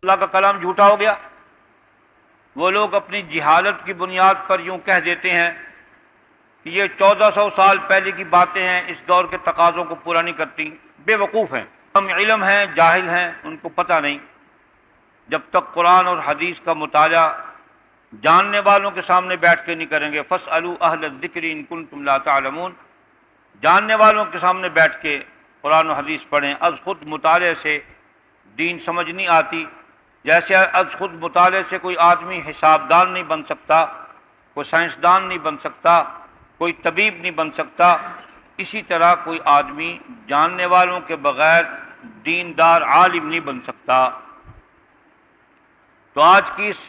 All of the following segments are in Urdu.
اللہ کا کلام جھوٹا ہو گیا؟ وہ لوگ اپنی جہالت کی بنیاد پر یوں کہہ دیتے ہیں کہ یہ 1400 سال پہلے کی باتیں ہیں، اس دور کے تقاضوں کو پورا نہیں کرتی۔ بے وقوف ہیں، ہم علم ہیں، جاہل ہیں، ان کو پتہ نہیں۔ جب تک قرآن اور حدیث کا مطالعہ جاننے والوں کے سامنے بیٹھ کے نہیں کریں گے، فاسألوا اہل الذکر ان کنتم لا تعلمون، جاننے والوں کے سامنے بیٹھ کے قرآن و حدیث پڑھیں۔ از خود مطالعے سے دین سمجھ نہیں آتی، جیسے از خود مطالعے سے کوئی آدمی حسابدان نہیں بن سکتا، کوئی سائنسدان نہیں بن سکتا، کوئی طبیب نہیں بن سکتا، اسی طرح کوئی آدمی جاننے والوں کے بغیر دیندار عالم نہیں بن سکتا۔ تو آج کی اس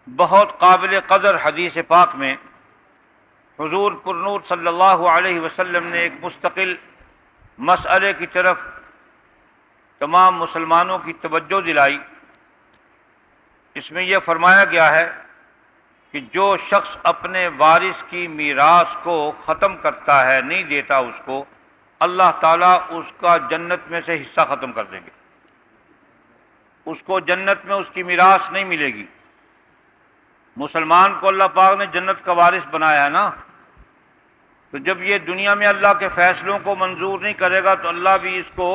بہت قابل قدر حدیث پاک میں حضور پرنور صلی اللہ علیہ وسلم نے ایک مستقل مسئلے کی طرف تمام مسلمانوں کی توجہ دلائی۔ اس میں یہ فرمایا گیا ہے کہ جو شخص اپنے وارث کی میراث کو ختم کرتا ہے، نہیں دیتا اس کو، اللہ تعالیٰ اس کا جنت میں سے حصہ ختم کر دیں گے، اس کو جنت میں اس کی میراث نہیں ملے گی۔ مسلمان کو اللہ پاک نے جنت کا وارث بنایا ہے نا، تو جب یہ دنیا میں اللہ کے فیصلوں کو منظور نہیں کرے گا تو اللہ بھی اس کو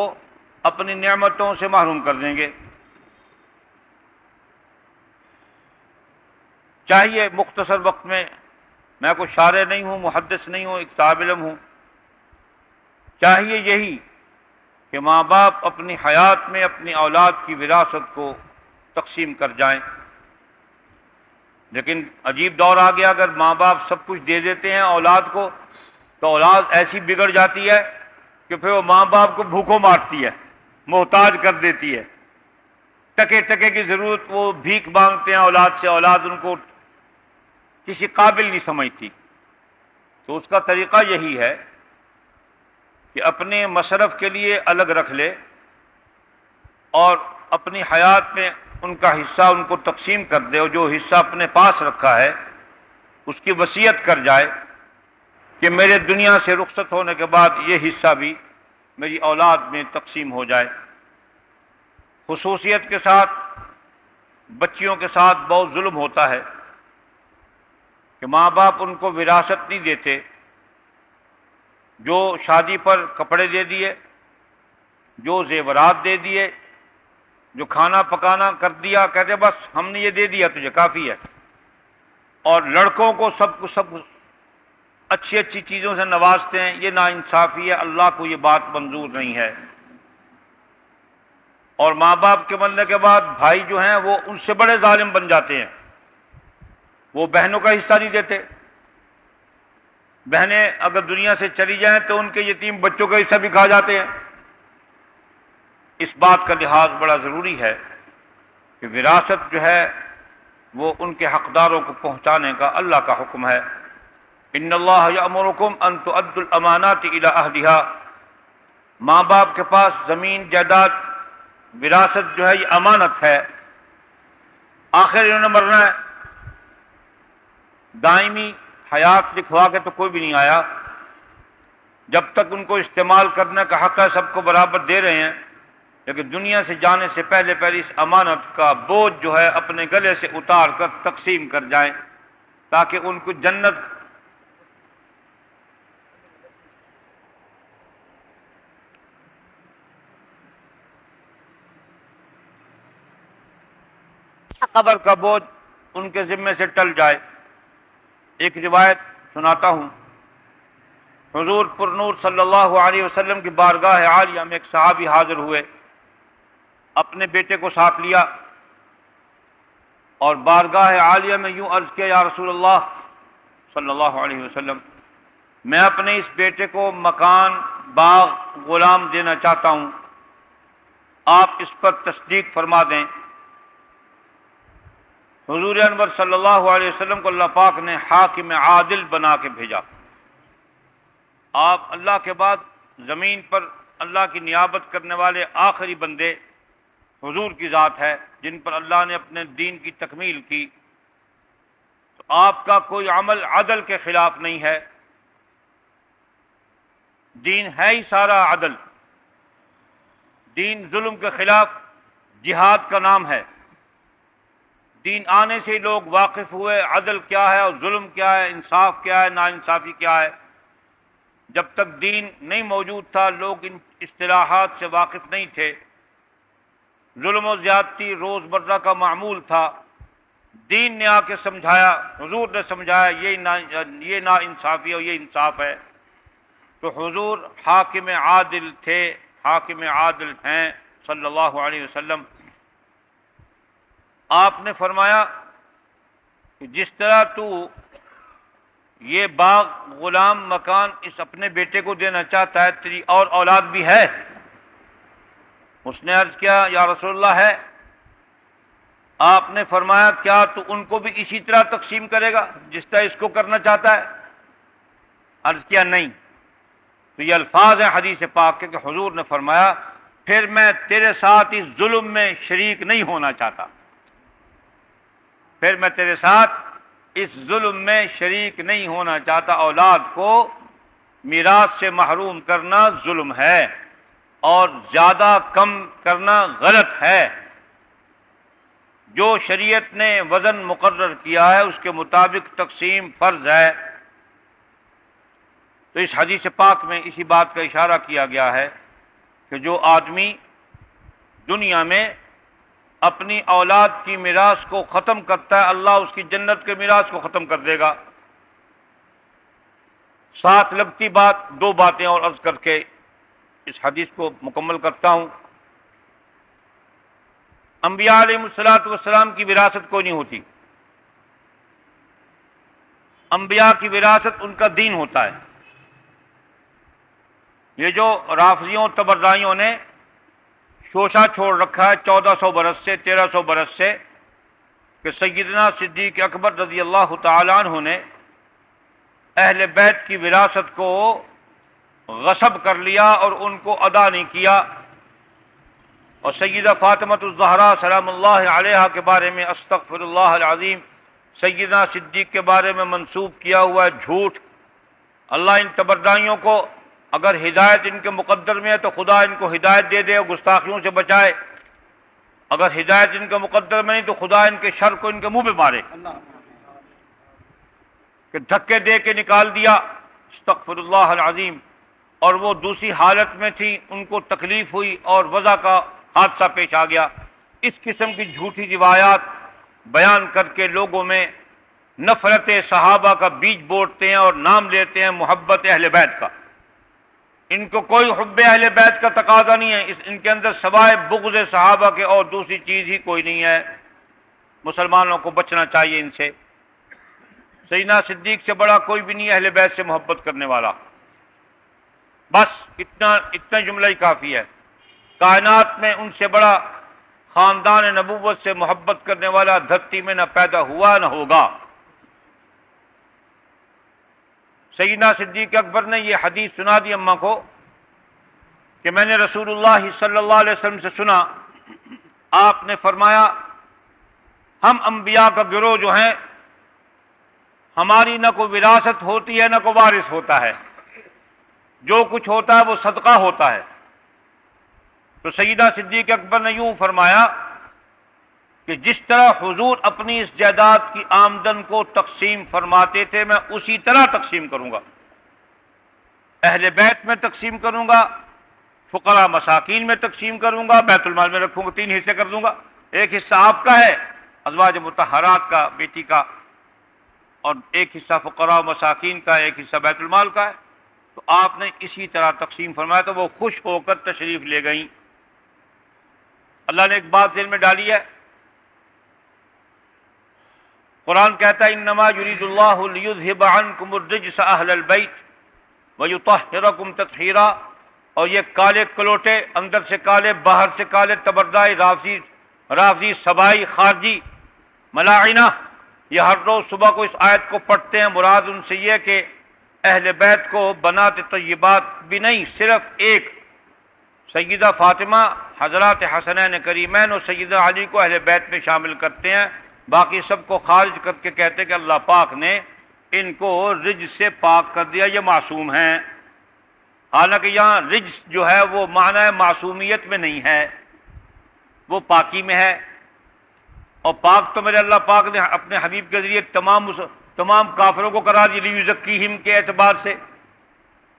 اپنی نعمتوں سے محروم کر دیں گے۔ چاہیے مختصر وقت میں کوئی شارح نہیں ہوں، محدث نہیں ہوں، ایک طالب علم ہوں، چاہیے یہی کہ ماں باپ اپنی حیات میں اپنی اولاد کی وراثت کو تقسیم کر جائیں۔ لیکن عجیب دور آ گیا، اگر ماں باپ سب کچھ دے دیتے ہیں اولاد کو تو اولاد ایسی بگڑ جاتی ہے کہ پھر وہ ماں باپ کو بھوکوں مارتی ہے، محتاج کر دیتی ہے، ٹکے ٹکے کی ضرورت، وہ بھیک مانگتے ہیں اولاد سے، اولاد ان کو کسی قابل نہیں سمجھتی۔ تو اس کا طریقہ یہی ہے کہ اپنے مصرف کے لیے الگ رکھ لے اور اپنی حیات میں ان کا حصہ ان کو تقسیم کر دے، اور جو حصہ اپنے پاس رکھا ہے اس کی وصیت کر جائے کہ میرے دنیا سے رخصت ہونے کے بعد یہ حصہ بھی میری اولاد میں تقسیم ہو جائے۔ خصوصیت کے ساتھ بچیوں کے ساتھ بہت ظلم ہوتا ہے کہ ماں باپ ان کو وراثت نہیں دیتے، جو شادی پر کپڑے دے دیے، جو زیورات دے دیے، جو کھانا پکانا کر دیا، کہتے بس ہم نے یہ دے دیا تجھے کافی ہے، اور لڑکوں کو سب اچھی اچھی چیزوں سے نوازتے ہیں۔ یہ ناانصافی ہے، اللہ کو یہ بات منظور نہیں ہے۔ اور ماں باپ کے مرنے کے بعد بھائی جو ہیں وہ ان سے بڑے ظالم بن جاتے ہیں، وہ بہنوں کا حصہ نہیں دیتے۔ بہنیں اگر دنیا سے چلی جائیں تو ان کے یتیم بچوں کا حصہ بھی کھا جاتے ہیں۔ اس بات کا لحاظ بڑا ضروری ہے کہ وراثت جو ہے وہ ان کے حقداروں کو پہنچانے کا اللہ کا حکم ہے۔ ان اللہ یأمرکم ان تؤدوا الامانات الی اہلھا، ماں باپ کے پاس زمین جائیداد وراثت جو ہے یہ امانت ہے۔ آخر انہوں نے مرنا ہے، دائمی حیات لکھوا کے تو کوئی بھی نہیں آیا، جب تک ان کو استعمال کرنے کا حق ہے سب کو برابر دے رہے ہیں، لیکن دنیا سے جانے سے پہلے اس امانت کا بوجھ جو ہے اپنے گلے سے اتار کر تقسیم کر جائیں تاکہ ان کو جنت قبر کا بوجھ ان کے ذمے سے ٹل جائے۔ ایک روایت سناتا ہوں، حضور پرنور صلی اللہ علیہ وسلم کی بارگاہ عالیہ میں ایک صحابی حاضر ہوئے، اپنے بیٹے کو ساتھ لیا اور بارگاہ عالیہ میں یوں عرض کیا، یا رسول اللہ صلی اللہ علیہ وسلم، میں اپنے اس بیٹے کو مکان، باغ، غلام دینا چاہتا ہوں، آپ اس پر تصدیق فرما دیں۔ حضور انور صلی اللہ علیہ وسلم کو اللہ پاک نے حاکم عادل بنا کے بھیجا۔ آپ اللہ کے بعد زمین پر اللہ کی نیابت کرنے والے آخری بندے حضور کی ذات ہے جن پر اللہ نے اپنے دین کی تکمیل کی، تو آپ کا کوئی عمل عدل کے خلاف نہیں ہے، دین ہے ہی سارا عدل، دین ظلم کے خلاف جہاد کا نام ہے۔ دین آنے سے لوگ واقف ہوئے عدل کیا ہے اور ظلم کیا ہے، انصاف کیا ہے، ناانصافی کیا ہے۔ جب تک دین نہیں موجود تھا لوگ ان اصطلاحات سے واقف نہیں تھے، ظلم و زیادتی روز مرہ کا معمول تھا۔ دین نے آ کے سمجھایا، حضور نے سمجھایا یہ نا انصافی اور یہ انصاف ہے۔ تو حضور حاکم عادل تھے، حاکم عادل ہیں صلی اللہ علیہ وسلم۔ آپ نے فرمایا کہ جس طرح تو یہ باغ، غلام، مکان اس اپنے بیٹے کو دینا چاہتا ہے، تیری اور اولاد بھی ہے؟ اس نے عرض کیا یا رسول اللہ ہے۔ آپ نے فرمایا کیا تو ان کو بھی اسی طرح تقسیم کرے گا جس طرح اس کو کرنا چاہتا ہے؟ عرض کیا نہیں۔ تو یہ الفاظ ہیں حدیث پاک کے کہ حضور نے فرمایا پھر میں تیرے ساتھ اس ظلم میں شریک نہیں ہونا چاہتا، پھر میں تیرے ساتھ اس ظلم میں شریک نہیں ہونا چاہتا۔ اولاد کو میراث سے محروم کرنا ظلم ہے اور زیادہ کم کرنا غلط ہے۔ جو شریعت نے وزن مقرر کیا ہے اس کے مطابق تقسیم فرض ہے۔ تو اس حدیث پاک میں اسی بات کا اشارہ کیا گیا ہے کہ جو آدمی دنیا میں اپنی اولاد کی میراث کو ختم کرتا ہے اللہ اس کی جنت کے میراث کو ختم کر دے گا۔ ساتھ لگتی بات دو باتیں اور عرض کر کے اس حدیث کو مکمل کرتا ہوں۔ انبیاء علیہ الصلوۃ والسلام کی وراثت کوئی نہیں ہوتی، انبیاء کی وراثت ان کا دین ہوتا ہے۔ یہ جو رافضیوں تبرائیوں نے شوشہ چھوڑ رکھا ہے 1400 برس سے 1300 برس سے کہ سیدنا صدیق اکبر رضی اللہ تعالی عنہ نے اہل بیت کی وراثت کو غصب کر لیا اور ان کو ادا نہیں کیا، اور سیدہ فاطمہ الزہرا سلام اللہ علیہا کے بارے میں استغفر اللہ العظیم سیدنا صدیق کے بارے میں منسوب کیا ہوا ہے جھوٹ۔ اللہ ان تبرائیوں کو اگر ہدایت ان کے مقدر میں ہے تو خدا ان کو ہدایت دے دے اور گستاخیوں سے بچائے، اگر ہدایت ان کے مقدر میں نہیں تو خدا ان کے شر کو ان کے منہ پہ مارے کہ دھکے دے کے نکال دیا، استغفر اللہ العظیم۔ اور وہ دوسری حالت میں تھی، ان کو تکلیف ہوئی اور وضع کا حادثہ پیش آ گیا۔ اس قسم کی جھوٹی روایات بیان کر کے لوگوں میں نفرت صحابہ کا بیج بوتے ہیں اور نام لیتے ہیں محبت اہل بیت کا۔ ان کو کوئی حب اہل بیت کا تقاضا نہیں ہے، ان کے اندر سوائے بغض صحابہ کے اور دوسری چیز ہی کوئی نہیں ہے۔ مسلمانوں کو بچنا چاہیے ان سے۔ سیدنا صدیق سے بڑا کوئی بھی نہیں اہل بیت سے محبت کرنے والا۔ بس اتنا جملہ ہی کافی ہے۔ کائنات میں ان سے بڑا خاندان نبوت سے محبت کرنے والا دھرتی میں نہ پیدا ہوا نہ ہوگا۔ سیدنا صدیق اکبر نے یہ حدیث سنا دی اماں کو کہ میں نے رسول اللہ صلی اللہ علیہ وسلم سے سنا، آپ نے فرمایا ہم انبیاء کا گروہ جو ہیں ہماری نہ کوئی وراثت ہوتی ہے نہ کوئی وارث ہوتا ہے، جو کچھ ہوتا ہے وہ صدقہ ہوتا ہے۔ تو سیدہ صدیق اکبر نے یوں فرمایا کہ جس طرح حضور اپنی اس جائیداد کی آمدن کو تقسیم فرماتے تھے میں اسی طرح تقسیم کروں گا، اہل بیت میں تقسیم کروں گا، فقراء مساکین میں تقسیم کروں گا، بیت المال میں رکھوں گا، 3 حصے کر دوں گا۔ ایک حصہ آپ کا ہے ازواج مطہرات کا، بیٹی کا، اور ایک حصہ فقراء مساکین کا، ایک حصہ بیت المال کا ہے۔ تو آپ نے اسی طرح تقسیم فرمایا تو وہ خوش ہو کر تشریف لے گئیں۔ اللہ نے ایک بات ذہن میں ڈالی ہے، قرآن کہتا ہے انما یرید اللہ لیذھب عنکم الرجس اہل البیت ویطہرکم تطہیرا، اور یہ کالے کلوٹے اندر سے کالے باہر سے کالے تبردائی رافضی سبائی خارجی ملاعنہ یہ ہر روز صبح کو اس آیت کو پڑھتے ہیں، مراد ان سے یہ کہ اہل بیت کو بنات طیبات بھی نہیں، صرف ایک سیدہ فاطمہ، حضرات حسنین کریمین اور سیدہ علی کو اہل بیت میں شامل کرتے ہیں، باقی سب کو خارج کر کے کہتے کہ اللہ پاک نے ان کو رجس سے پاک کر دیا، یہ معصوم ہیں۔ حالانکہ یہاں رجس جو ہے وہ معنی معصومیت میں نہیں ہے، وہ پاکی میں ہے۔ اور پاک تو میرے اللہ پاک نے اپنے حبیب کے ذریعے تمام کافروں کو قرار دی لیزکیہم کے اعتبار سے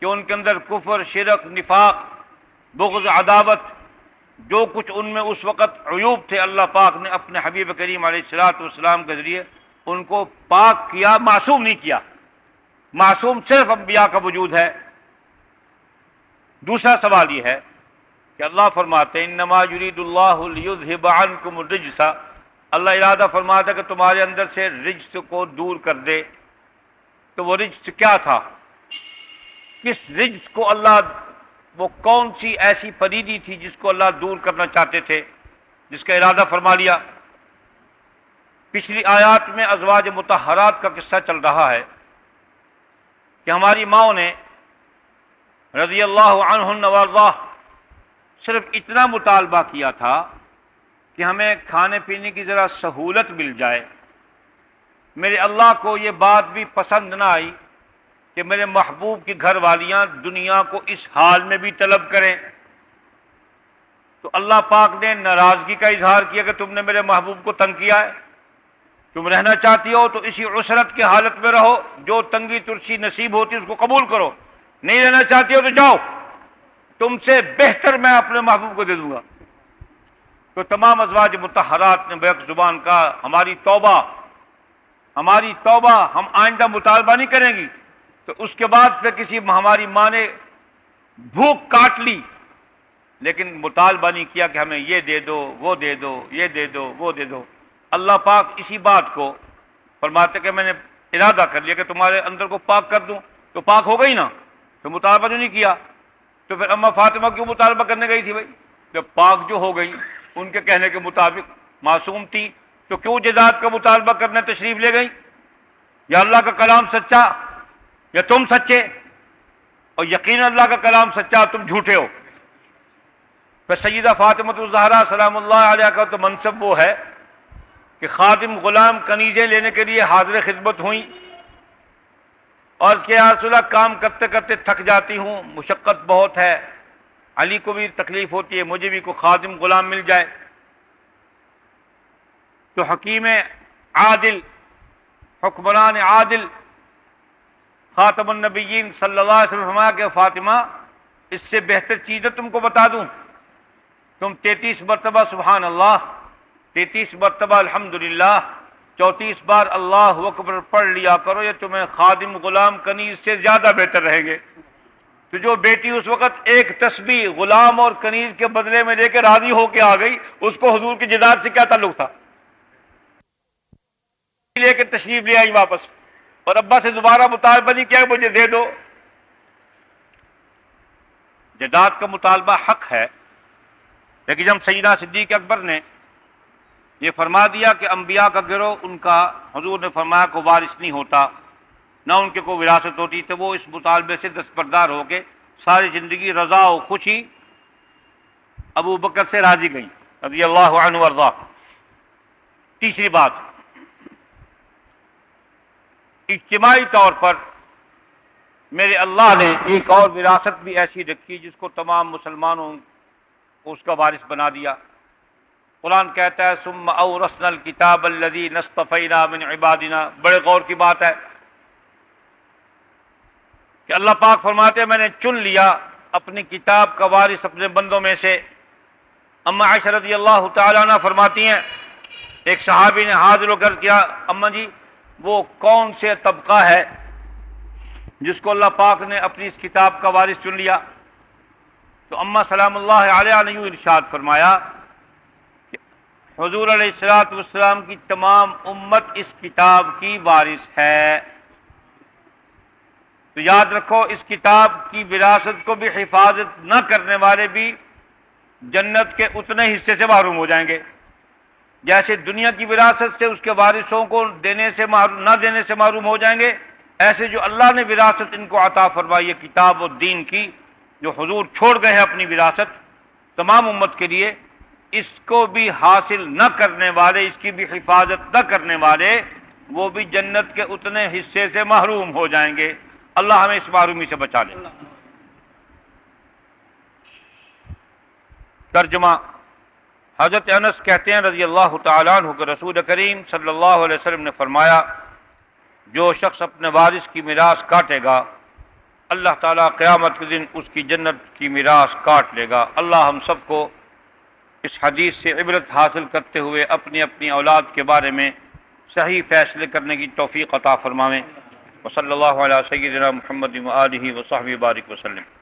کہ ان کے اندر کفر، شرک، نفاق، بغض، عداوت، جو کچھ ان میں اس وقت عیوب تھے، اللہ پاک نے اپنے حبیب کریم علیہ الصلوۃ والسلام کے ذریعے ان کو پاک کیا، معصوم نہیں کیا۔ معصوم صرف انبیاء کا وجود ہے۔ دوسرا سوال یہ ہے کہ اللہ فرماتے ہیں انما یرید اللہ لیذھب عنکم الرجس، اللہ ارادہ فرماتا ہے کہ تمہارے اندر سے رجس کو دور کر دے۔ تو وہ رجس کیا تھا؟ کس رجس کو اللہ، وہ کون سی ایسی پلیدی تھی جس کو اللہ دور کرنا چاہتے تھے، جس کا ارادہ فرما لیا؟ پچھلی آیات میں ازواج مطہرات کا قصہ چل رہا ہے کہ ہماری ماؤں نے رضی اللہ عنہن وارضاہ صرف اتنا مطالبہ کیا تھا کہ ہمیں کھانے پینے کی ذرا سہولت مل جائے۔ میرے اللہ کو یہ بات بھی پسند نہ آئی کہ میرے محبوب کی گھر والیاں دنیا کو اس حال میں بھی طلب کریں، تو اللہ پاک نے ناراضگی کا اظہار کیا کہ تم نے میرے محبوب کو تنگ کیا ہے، تم رہنا چاہتی ہو تو اسی عسرت کی حالت میں رہو، جو تنگی ترسی نصیب ہوتی ہے اس کو قبول کرو، نہیں رہنا چاہتی ہو تو جاؤ، تم سے بہتر میں اپنے محبوب کو دے دوں گا۔ تو تمام ازواج مطہرات نے بیک زبان کا ہماری توبہ، ہم آئندہ مطالبہ نہیں کریں گی۔ تو اس کے بعد پھر ہماری ماں نے بھوک کاٹ لی، لیکن مطالبہ نہیں کیا کہ ہمیں یہ دے دو، وہ دے دو، یہ دے دو، وہ دے دو۔ اللہ پاک اسی بات کو فرماتے کہ میں نے ارادہ کر لیا کہ تمہارے اندر کو پاک کر دوں، تو پاک ہو گئی نا، تو مطالبہ جو نہیں کیا، تو پھر اما فاطمہ کیوں مطالبہ کرنے گئی تھی بھائی؟ جب پاک جو ہو گئی، ان کے کہنے کے مطابق معصوم تھی، تو کیوں جزات کا مطالبہ کرنے تشریف لے گئی؟ یا اللہ کا کلام سچا یا تم سچے، اور یقین اللہ کا کلام سچا، تم جھوٹے ہو۔ پھر سیدہ فاطمہ الزہرا سلام اللہ علیہا کا تو منصب وہ ہے کہ خادم غلام کنیزیں لینے کے لیے حاضر خدمت ہوئیں، اور اس کے یا رسول اللہ کام کرتے کرتے تھک جاتی ہوں، مشقت بہت ہے، علی کو بھی تکلیف ہوتی ہے، مجھے بھی کوئی خادم غلام مل جائے۔ تو حکیم عادل، حکمران عادل، خاتم النبیین صلی اللہ علیہ وسلم فرمایا کہ فاطمہ اس سے بہتر چیز تم کو بتا دوں، تم 33 مرتبہ سبحان اللہ، 33 مرتبہ الحمدللہ، 34 بار اللہ اکبر پڑھ لیا کرو، یہ تمہیں خادم غلام کنیز سے زیادہ بہتر رہیں گے۔ تو جو بیٹی اس وقت ایک تسبیح غلام اور کنیز کے بدلے میں لے کے راضی ہو کے آ گئی، اس کو حضور کی جداد سے کیا تعلق تھا؟ لے کے تشریف لے آئی واپس، اور ابا سے دوبارہ مطالبہ نہیں کیا کہ مجھے دے دو۔ جداد کا مطالبہ حق ہے، لیکن جب سیدنا صدیق اکبر نے یہ فرما دیا کہ انبیاء کا گروہ ان کا حضور نے فرمایا کو وارث نہیں ہوتا، نہ ان کے کوئی وراثت ہوتی، تو وہ اس مطالبے سے دستبردار ہو کے ساری زندگی رضا و خوشی ابو بکر سے راضی گئیں رضی اللہ عنہ وارضاہ۔ تیسری بات، اجتماعی طور پر میرے اللہ نے ایک اور وراثت بھی ایسی رکھی جس کو تمام مسلمانوں کو اس کا وارث بنا دیا۔ قرآن کہتا ہے ثم اورثنا الکتاب الذین اصطفینا من عبادنا، بڑے غور کی بات ہے کہ اللہ پاک فرماتے ہیں میں نے چن لیا اپنی کتاب کا وارث اپنے بندوں میں سے۔ اما عائشہ رضی اللہ تعالیٰ عنہ فرماتی ہیں ایک صحابی نے حاضر ہو کر کیا اما جی وہ کون سے طبقہ ہے جس کو اللہ پاک نے اپنی اس کتاب کا وارث چن لیا؟ تو اما سلام اللہ علیہ نے یوں ارشاد فرمایا کہ حضور علیہ الصلوۃ والسلام کی تمام امت اس کتاب کی وارث ہے۔ تو یاد رکھو اس کتاب کی وراثت کو بھی حفاظت نہ کرنے والے بھی جنت کے اتنے حصے سے محروم ہو جائیں گے، جیسے دنیا کی وراثت سے اس کے وارثوں کو نہ دینے سے محروم ہو جائیں گے، ایسے جو اللہ نے وراثت ان کو عطا فرمائی ہے کتاب و دین کی، جو حضور چھوڑ گئے ہیں اپنی وراثت تمام امت کے لیے، اس کو بھی حاصل نہ کرنے والے، اس کی بھی حفاظت نہ کرنے والے، وہ بھی جنت کے اتنے حصے سے محروم ہو جائیں گے۔ اللہ ہمیں اس محرومی سے بچا لے۔ ترجمہ، حضرت انس کہتے ہیں رضی اللہ تعالیٰ عنہ کہ رسول کریم صلی اللہ علیہ وسلم نے فرمایا جو شخص اپنے وارث کی میراث کاٹے گا اللہ تعالیٰ قیامت کے دن اس کی جنت کی میراث کاٹ لے گا۔ اللہ ہم سب کو اس حدیث سے عبرت حاصل کرتے ہوئے اپنی اپنی اولاد کے بارے میں صحیح فیصلے کرنے کی توفیق عطا فرمائیں۔ وصلی اللہ علیہ سیدنا محمد وآلہ وصحبہ بارک وسلم۔